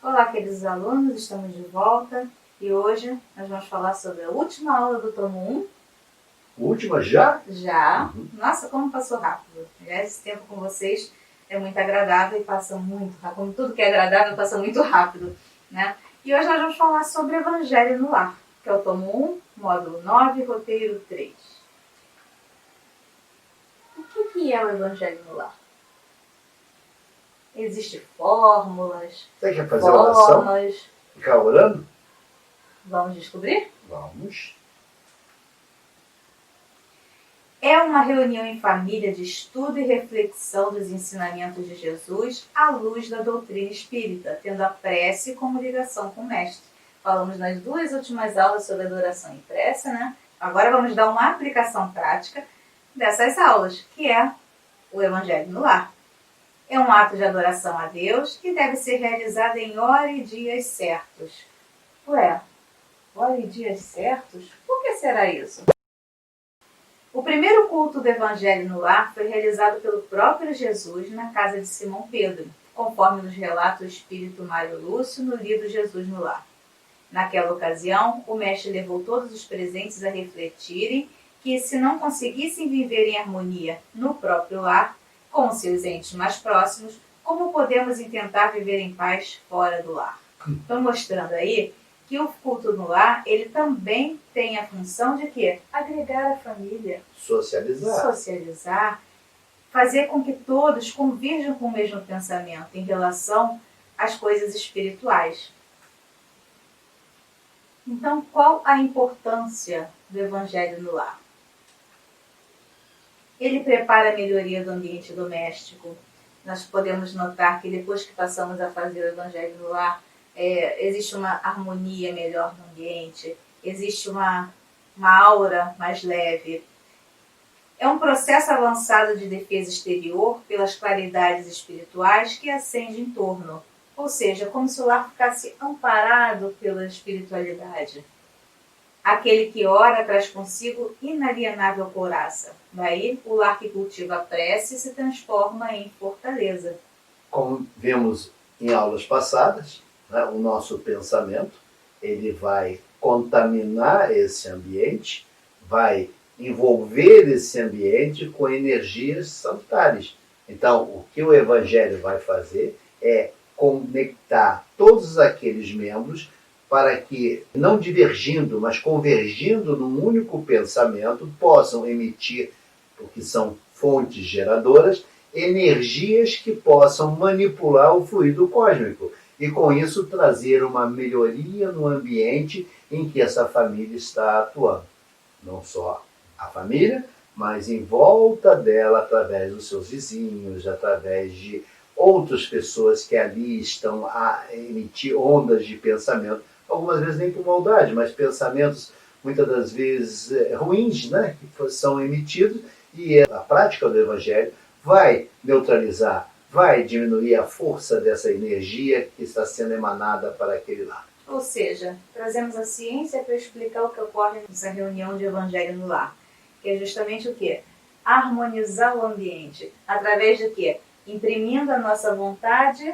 Olá, queridos alunos, estamos de volta e hoje nós vamos falar sobre a última aula do tomo 1. Última já? Já. Nossa, como passou rápido. Aliás, esse tempo com vocês é muito agradável e passa muito rápido. Como tudo que é agradável passa muito rápido, né? E hoje nós vamos falar sobre Evangelho no Lar, que é o tomo 1, módulo 9, roteiro 3. O que é o Evangelho no Lar? Existem fórmulas, Você quer fazer oração? formas. Ficar orando? Vamos descobrir? Vamos. É uma reunião em família de estudo e reflexão dos ensinamentos de Jesus à luz da doutrina espírita, tendo a prece como ligação com o Mestre. Falamos nas duas últimas aulas sobre adoração e prece, né? Agora vamos dar uma aplicação prática dessas aulas, que é o Evangelho no Lar. É um ato de adoração a Deus que deve ser realizado em hora e dias certos. Ué, hora e dias certos? Por que será isso? O primeiro culto do Evangelho no Lar foi realizado pelo próprio Jesus na casa de Simão Pedro, conforme nos relata o espírito Mário Lúcio no livro Jesus no Lar. Naquela ocasião, o mestre levou todos os presentes a refletirem que, se não conseguissem viver em harmonia no próprio lar, com seus entes mais próximos, como podemos intentar viver em paz fora do lar? Estou mostrando aí que o culto no lar, ele também tem a função de quê? Agregar a família. Socializar. Fazer com que todos convirjam com o mesmo pensamento em relação às coisas espirituais. Então, qual a importância do Evangelho no lar? Ele prepara a melhoria do ambiente doméstico. Nós podemos notar que depois que passamos a fazer o Evangelho no Lar, existe uma harmonia melhor no ambiente, existe uma aura mais leve. É um processo avançado de defesa exterior pelas claridades espirituais que acende em torno. Ou seja, como se o lar ficasse amparado pela espiritualidade. Aquele que ora traz consigo inalienável couraça. Daí, o lar que cultiva a prece se transforma em fortaleza. Como vimos em aulas passadas, né, o nosso pensamento ele vai contaminar esse ambiente, vai envolver esse ambiente com energias salutares. Então, o que o Evangelho vai fazer é conectar todos aqueles membros para que, não divergindo, mas convergindo num único pensamento, possam emitir, porque são fontes geradoras, energias que possam manipular o fluido cósmico e, com isso, trazer uma melhoria no ambiente em que essa família está atuando. Não só a família, mas em volta dela, através dos seus vizinhos, através de outras pessoas que ali estão a emitir ondas de pensamento, algumas vezes nem por maldade, mas pensamentos muitas das vezes ruins, né, que são emitidos, e a prática do Evangelho vai neutralizar, vai diminuir a força dessa energia que está sendo emanada para aquele lar. Ou seja, trazemos a ciência para explicar o que ocorre nessa reunião de Evangelho no Lar, que é justamente o quê? Harmonizar o ambiente. Através de quê? Imprimindo a nossa vontade,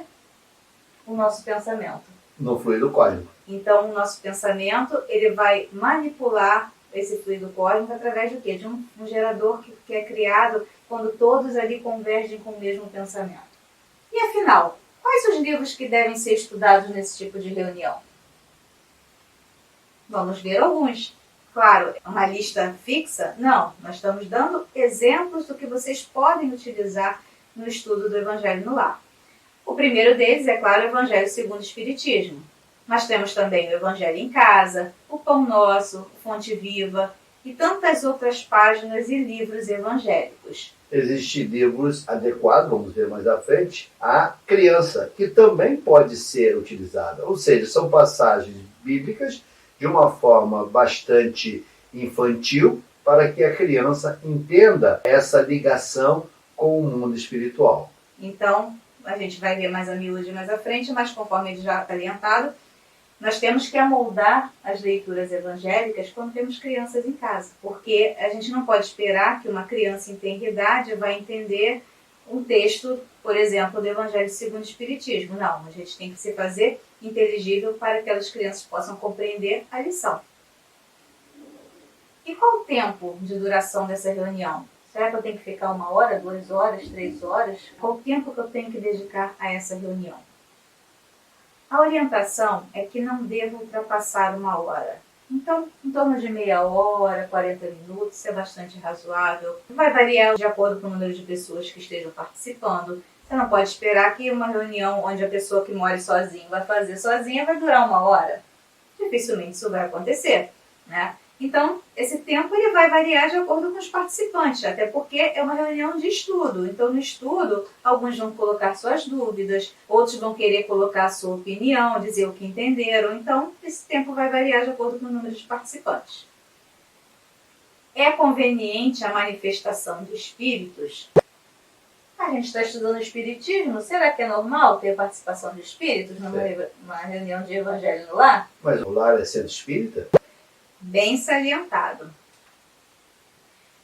o nosso pensamento. No fluido cósmico. Então, o nosso pensamento ele vai manipular esse fluido cósmico através do quê? De um gerador que é criado quando todos ali convergem com o mesmo pensamento. E afinal, quais os livros que devem ser estudados nesse tipo de reunião? Vamos ver alguns. Claro, uma lista fixa? Não, nós estamos dando exemplos do que vocês podem utilizar no estudo do Evangelho no Lar. O primeiro deles é, claro, o Evangelho segundo o Espiritismo. Nós temos também o Evangelho em Casa, o Pão Nosso, Fonte Viva e tantas outras páginas e livros evangélicos. Existem livros adequados, vamos ver mais à frente, à criança, que também pode ser utilizada. Ou seja, são passagens bíblicas de uma forma bastante infantil para que a criança entenda essa ligação com o mundo espiritual. Então, a gente vai ver mais a miúde mais à frente, mas conforme ele já está orientado, nós temos que amoldar as leituras evangélicas quando temos crianças em casa, porque a gente não pode esperar que uma criança em tenra idade vai entender um texto, por exemplo, do Evangelho segundo o Espiritismo. Não, a gente tem que se fazer inteligível para que aquelas crianças possam compreender a lição. E qual o tempo de duração dessa reunião? Será que eu tenho que ficar 1 hora, 2 horas, 3 horas? Qual o tempo que eu tenho que dedicar a essa reunião? A orientação é que não devo ultrapassar 1 hora. Então, em torno de meia hora, 40 minutos, isso é bastante razoável. Vai variar de acordo com o número de pessoas que estejam participando. Você não pode esperar que uma reunião onde a pessoa que mora sozinha vai fazer sozinha vai durar 1 hora. Dificilmente isso vai acontecer, né? Então, esse tempo ele vai variar de acordo com os participantes, até porque é uma reunião de estudo. Então, no estudo, alguns vão colocar suas dúvidas, outros vão querer colocar a sua opinião, dizer o que entenderam. Então, esse tempo vai variar de acordo com o número de participantes. É conveniente a manifestação de espíritos? A gente está estudando o espiritismo, será que é normal ter participação de espíritos numa reunião de evangelho no lar? Mas o lar é centro espírita? Bem salientado.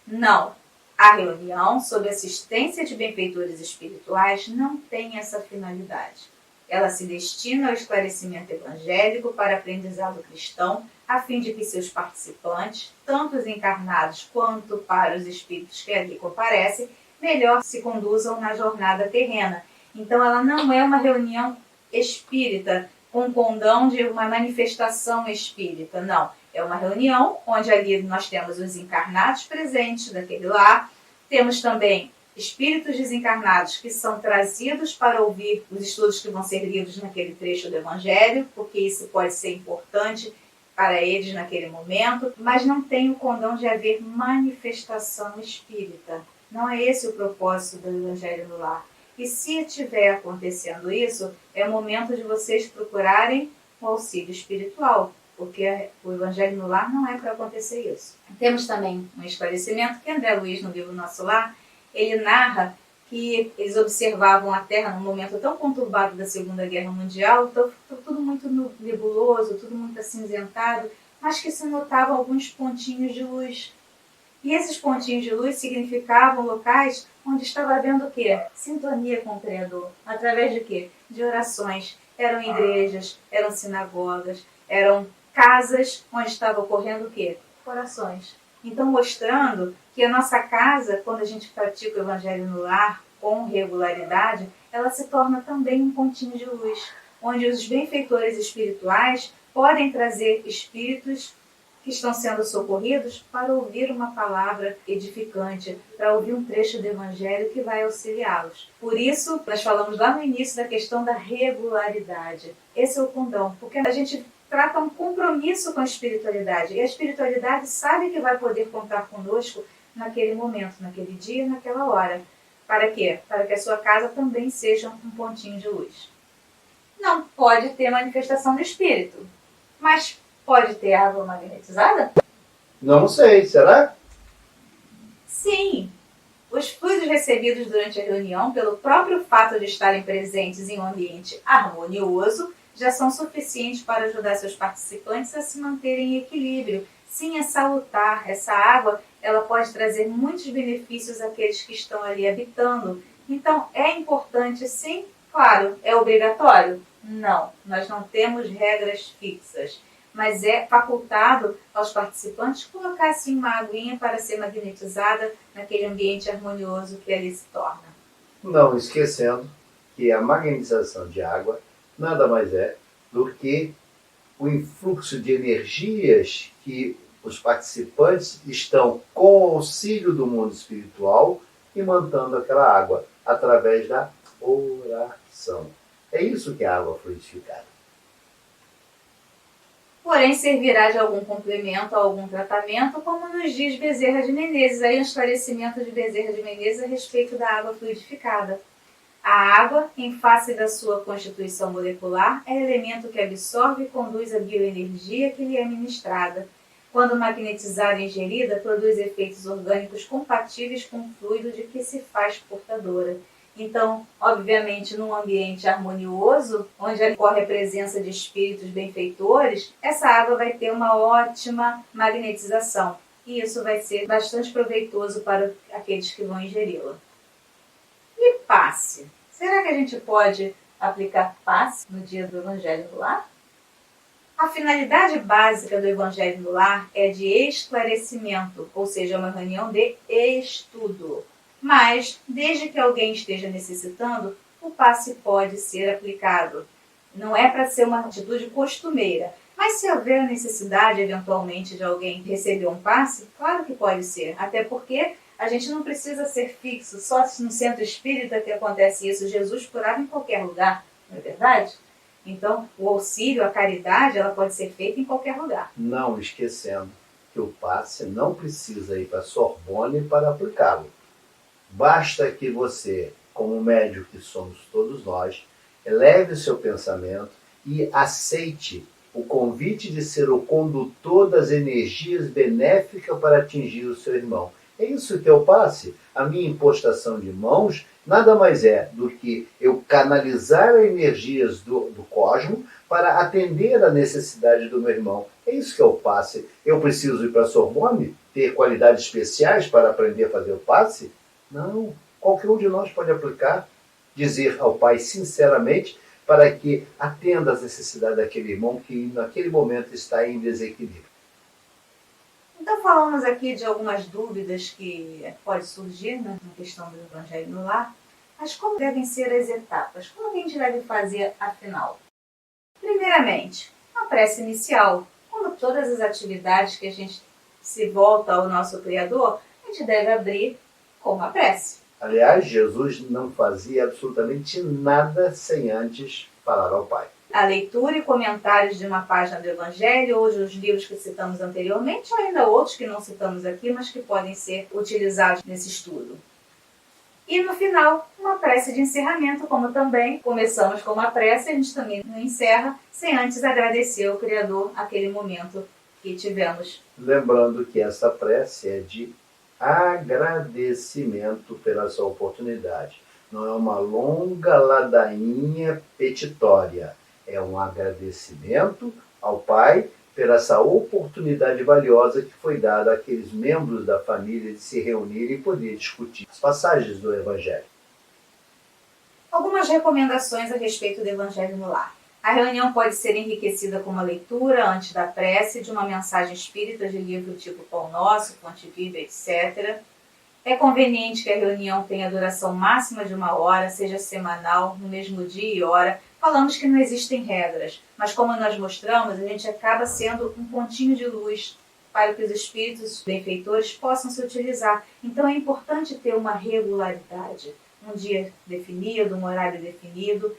Não, a reunião sob assistência de benfeitores espirituais não tem essa finalidade. Ela se destina ao esclarecimento evangélico para aprendizado cristão, a fim de que seus participantes, tanto os encarnados quanto para os espíritos que ali comparecem, melhor se conduzam na jornada terrena. Então ela não é uma reunião espírita com condão de uma manifestação espírita, não. É uma reunião onde ali nós temos os encarnados presentes daquele lar, temos também espíritos desencarnados que são trazidos para ouvir os estudos que vão ser lidos naquele trecho do Evangelho, porque isso pode ser importante para eles naquele momento, mas não tem o condão de haver manifestação espírita. Não é esse o propósito do Evangelho no lar. E se estiver acontecendo isso, é o momento de vocês procurarem o auxílio espiritual, porque o Evangelho no Lar não é para acontecer isso. Temos também um esclarecimento que André Luiz, no livro Nosso Lar, ele narra que eles observavam a Terra num momento tão conturbado da Segunda Guerra Mundial, tudo muito nebuloso, tudo muito acinzentado, mas que se notavam alguns pontinhos de luz. E esses pontinhos de luz significavam locais onde estava havendo o quê? Sintonia com o Criador. Através de quê? De orações. Eram igrejas, eram sinagogas, eram casas onde estava ocorrendo o quê? Orações. Então, mostrando que a nossa casa, quando a gente pratica o Evangelho no lar com regularidade, ela se torna também um pontinho de luz, onde os benfeitores espirituais podem trazer espíritos que estão sendo socorridos para ouvir uma palavra edificante, para ouvir um trecho do Evangelho que vai auxiliá-los. Por isso, nós falamos lá no início da questão da regularidade. Esse é o condão, porque a gente trata um compromisso com a espiritualidade. E a espiritualidade sabe que vai poder contar conosco naquele momento, naquele dia, naquela hora. Para quê? Para que a sua casa também seja um pontinho de luz. Não pode ter manifestação do espírito, mas pode ter água magnetizada? Não sei, será? Sim. Os fluidos recebidos durante a reunião, pelo próprio fato de estarem presentes em um ambiente harmonioso, já são suficientes para ajudar seus participantes a se manterem em equilíbrio. Sim, é salutar. Essa água, ela pode trazer muitos benefícios àqueles que estão ali habitando. Então, é importante, sim. Claro, é obrigatório? Não, nós não temos regras fixas. Mas é facultado aos participantes colocar, sim, uma aguinha para ser magnetizada naquele ambiente harmonioso que ali se torna. Não esquecendo que a magnetização de água nada mais é do que o influxo de energias que os participantes estão com o auxílio do mundo espiritual imantando aquela água através da oração. É isso que é a água fluidificada. Porém, servirá de algum complemento a algum tratamento, como nos diz Bezerra de Menezes, aí um esclarecimento de Bezerra de Menezes a respeito da água fluidificada. A água, em face da sua constituição molecular, é elemento que absorve e conduz a bioenergia que lhe é ministrada. Quando magnetizada e ingerida, produz efeitos orgânicos compatíveis com o fluido de que se faz portadora. Então, obviamente, num ambiente harmonioso, onde ocorre a presença de espíritos benfeitores, essa água vai ter uma ótima magnetização. E isso vai ser bastante proveitoso para aqueles que vão ingeri-la. E passe. Será que a gente pode aplicar passe no dia do Evangelho no Lar? A finalidade básica do Evangelho no Lar é de esclarecimento, ou seja, uma reunião de estudo. Mas, desde que alguém esteja necessitando, o passe pode ser aplicado. Não é para ser uma atitude costumeira. Mas se houver a necessidade, eventualmente, de alguém receber um passe, claro que pode ser. Até porque a gente não precisa ser fixo, só no centro espírita que acontece isso. Jesus curava em qualquer lugar, não é verdade? Então, o auxílio, a caridade, ela pode ser feita em qualquer lugar. Não esquecendo que o passe não precisa ir para a Sorbonne para aplicá-lo. Basta que você, como médium que somos todos nós, eleve o seu pensamento e aceite o convite de ser o condutor das energias benéficas para atingir o seu irmão. É isso que é o passe. A minha impostação de mãos nada mais é do que eu canalizar as energias do cosmos para atender a necessidade do meu irmão. É isso que é o passe. Eu preciso ir para a Sorbonne, ter qualidades especiais para aprender a fazer o passe? Não. Qualquer um de nós pode aplicar, dizer ao Pai sinceramente, para que atenda às necessidades daquele irmão que naquele momento está em desequilíbrio. Então falamos aqui de algumas dúvidas que pode surgir na questão do Evangelho no Lar, mas como devem ser as etapas? Como a gente deve fazer afinal? Primeiramente, a prece inicial. Como todas as atividades que a gente se volta ao nosso Criador, a gente deve abrir com uma prece. Aliás, Jesus não fazia absolutamente nada sem antes falar ao Pai. A leitura e comentários de uma página do Evangelho, ou dos livros que citamos anteriormente, ou ainda outros que não citamos aqui, mas que podem ser utilizados nesse estudo. E no final, uma prece de encerramento, como também começamos com uma prece, a gente também não encerra sem antes agradecer ao Criador aquele momento que tivemos. Lembrando que essa prece é de agradecimento pela sua oportunidade. Não é uma longa ladainha petitória. É um agradecimento ao Pai por essa oportunidade valiosa que foi dada àqueles membros da família de se reunirem e poder discutir as passagens do Evangelho. Algumas recomendações a respeito do Evangelho no Lar. A reunião pode ser enriquecida com uma leitura antes da prece de uma mensagem espírita de livro tipo Pão Nosso, Fonte Viva, etc. É conveniente que a reunião tenha duração máxima de 1 hora, seja semanal, no mesmo dia e hora. Falamos que não existem regras, mas como nós mostramos, a gente acaba sendo um pontinho de luz para que os espíritos benfeitores possam se utilizar. Então é importante ter uma regularidade, um dia definido, um horário definido.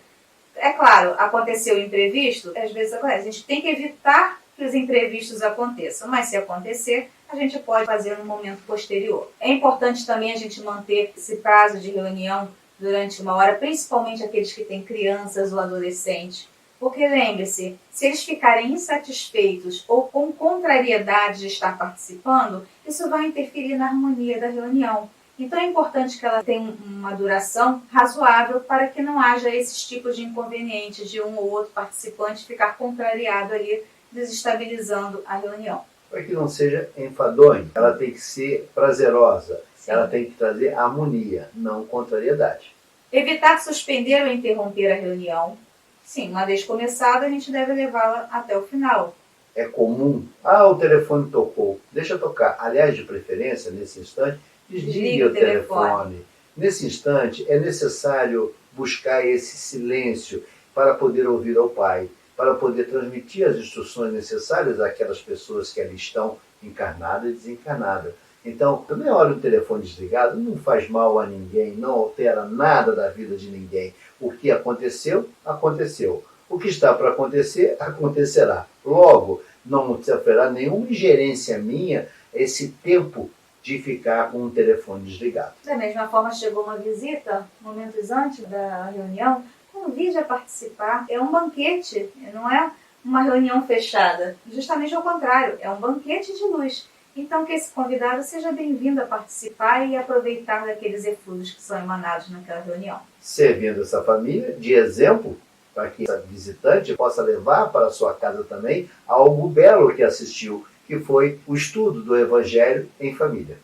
É claro, aconteceu o imprevisto, às vezes acontece. A gente tem que evitar que os imprevistos aconteçam, mas se acontecer, a gente pode fazer no momento posterior. É importante também a gente manter esse prazo de reunião durante 1 hora, principalmente aqueles que têm crianças ou adolescentes. Porque lembre-se, se eles ficarem insatisfeitos ou com contrariedade de estar participando, isso vai interferir na harmonia da reunião. Então é importante que ela tenha uma duração razoável para que não haja esses tipos de inconvenientes de um ou outro participante ficar contrariado ali, desestabilizando a reunião. Para que não seja enfadonha, ela tem que ser prazerosa, sim. Ela tem que trazer harmonia, não contrariedade. Evitar suspender ou interromper a reunião. Sim, uma vez começada, a gente deve levá-la até o final. É comum, o telefone tocou, deixa tocar. Aliás, de preferência, nesse instante, desligue o telefone. Nesse instante, é necessário buscar esse silêncio para poder ouvir ao Pai, para poder transmitir as instruções necessárias àquelas pessoas que ali estão encarnadas e desencarnadas. Então, também olha o telefone desligado, não faz mal a ninguém, não altera nada da vida de ninguém. O que aconteceu, aconteceu. O que está para acontecer, acontecerá. Logo, não sofrerá nenhuma ingerência minha esse tempo de ficar com o telefone desligado. Da mesma forma, chegou uma visita, momentos antes da reunião, convide a participar. É um banquete, não é uma reunião fechada. Justamente ao contrário, é um banquete de luz. Então, que esse convidado seja bem-vindo a participar e aproveitar daqueles eflúvios que são emanados naquela reunião. Servindo essa família de exemplo, para que essa visitante possa levar para a sua casa também algo belo que assistiu, que foi o estudo do Evangelho em família.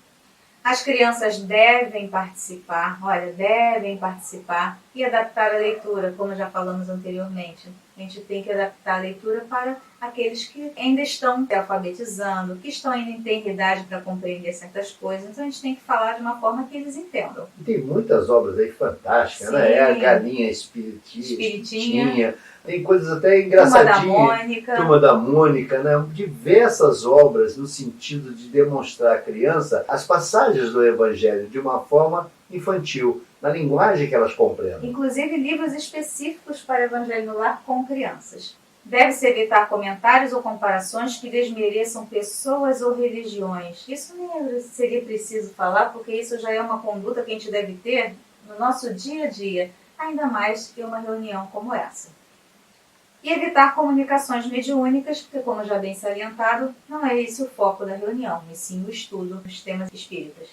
As crianças devem participar, devem participar e adaptar a leitura, como já falamos anteriormente. A gente tem que adaptar a leitura para aqueles que ainda estão se alfabetizando, que estão ainda em ter idade para compreender certas coisas. Então a gente tem que falar de uma forma que eles entendam. E tem muitas obras aí fantásticas, né? É a Galinha Espiritinha. Tem coisas até engraçadinhas. Turma da Mônica, né? Diversas obras no sentido de demonstrar à criança as passagens do Evangelho de uma forma infantil, na linguagem que elas compreendem. Inclusive livros específicos para o Evangelho no Lar com crianças. Deve-se evitar comentários ou comparações que desmereçam pessoas ou religiões. Isso nem seria preciso falar, porque isso já é uma conduta que a gente deve ter no nosso dia a dia, ainda mais em uma reunião como essa. E evitar comunicações mediúnicas, porque, como já bem salientado, não é esse o foco da reunião, e sim o estudo dos temas espíritas.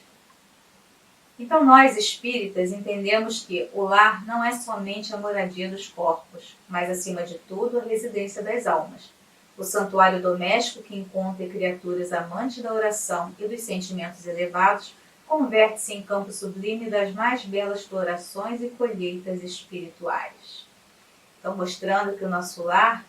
Então, nós espíritas entendemos que o lar não é somente a moradia dos corpos, mas, acima de tudo, a residência das almas. O santuário doméstico que encontra criaturas amantes da oração e dos sentimentos elevados converte-se em campo sublime das mais belas florações e colheitas espirituais. Então, mostrando que o nosso lar,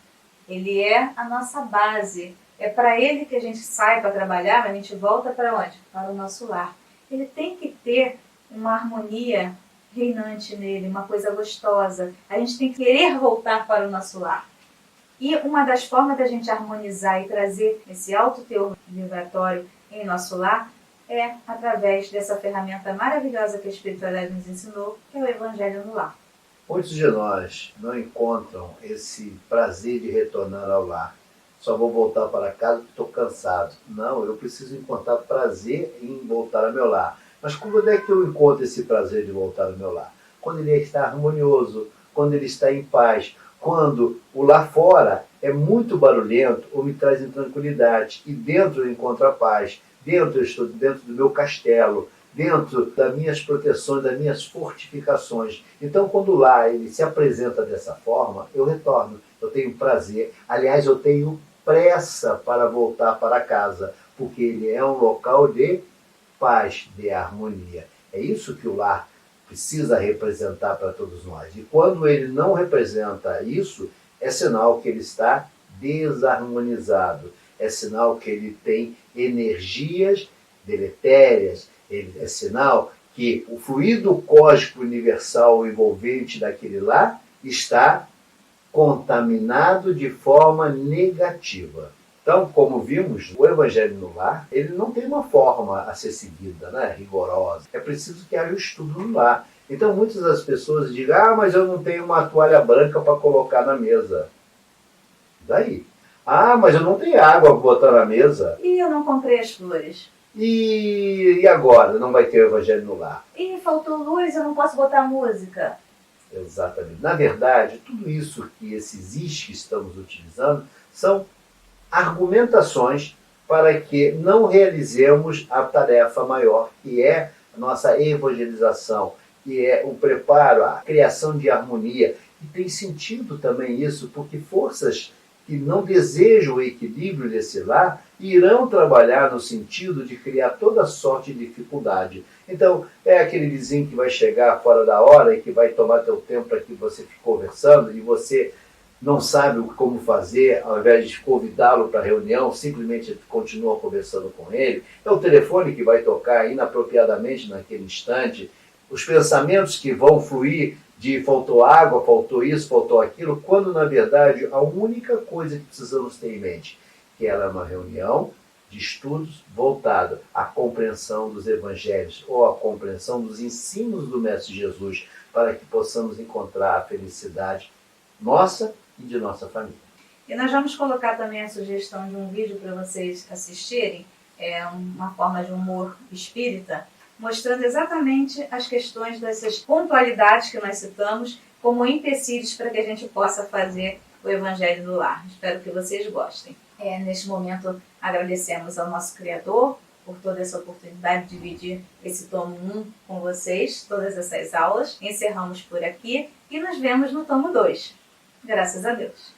ele é a nossa base. É para ele que a gente sai para trabalhar, mas a gente volta para onde? Para o nosso lar. Ele tem que ter uma harmonia reinante nele, uma coisa gostosa. A gente tem que querer voltar para o nosso lar. E uma das formas da gente harmonizar e trazer esse alto teor vibratório em nosso lar é através dessa ferramenta maravilhosa que a espiritualidade nos ensinou, que é o Evangelho no Lar. Muitos de nós não encontram esse prazer de retornar ao lar. Só vou voltar para casa porque estou cansado. Não, eu preciso encontrar prazer em voltar ao meu lar. Mas como é que eu encontro esse prazer de voltar ao meu lar? Quando ele está harmonioso, quando ele está em paz, quando o lá fora é muito barulhento ou me traz intranquilidade e dentro eu encontro a paz, dentro eu estou dentro do meu castelo, dentro das minhas proteções, das minhas fortificações. Então, quando lá ele se apresenta dessa forma, eu retorno, eu tenho prazer. Aliás, eu tenho pressa para voltar para casa, porque ele é um local de paz, de harmonia. É isso que o lar precisa representar para todos nós. E quando ele não representa isso, é sinal que ele está desarmonizado. É sinal que ele tem energias deletérias. É sinal que o fluido cósmico universal envolvente daquele lar está contaminado de forma negativa. Então, como vimos, o Evangelho no Lar, ele não tem uma forma a ser seguida, né, rigorosa. É preciso que haja o estudo no lar. Então, muitas das pessoas dizem, mas eu não tenho uma toalha branca para colocar na mesa. Daí? Mas eu não tenho água para botar na mesa. E eu não comprei as flores. E agora? Não vai ter o Evangelho no Lar. E faltou luz, eu não posso botar música. Exatamente. Na verdade, tudo isso que esses is que estamos utilizando são argumentações para que não realizemos a tarefa maior, que é a nossa evangelização, que é o preparo, a criação de harmonia. E tem sentido também isso, porque forças que não desejam o equilíbrio desse lar irão trabalhar no sentido de criar toda sorte de dificuldade. Então, é aquele vizinho que vai chegar fora da hora e que vai tomar teu tempo para que você fique conversando e você não sabe como fazer, ao invés de convidá-lo para a reunião, simplesmente continua conversando com ele. É o telefone que vai tocar inapropriadamente naquele instante. Os pensamentos que vão fluir de faltou água, faltou isso, faltou aquilo, quando na verdade a única coisa que precisamos ter em mente, que ela é uma reunião de estudos voltada à compreensão dos evangelhos ou à compreensão dos ensinos do Mestre Jesus, para que possamos encontrar a felicidade nossa e de nossa família. E nós vamos colocar também a sugestão de um vídeo para vocês assistirem, uma forma de humor espírita, mostrando exatamente as questões dessas pontualidades que nós citamos como empecilhos para que a gente possa fazer o Evangelho no Lar. Espero que vocês gostem. Neste momento, agradecemos ao nosso Criador por toda essa oportunidade de dividir esse tomo 1 com vocês, todas essas aulas. Encerramos por aqui e nos vemos no tomo 2. Graças a Deus.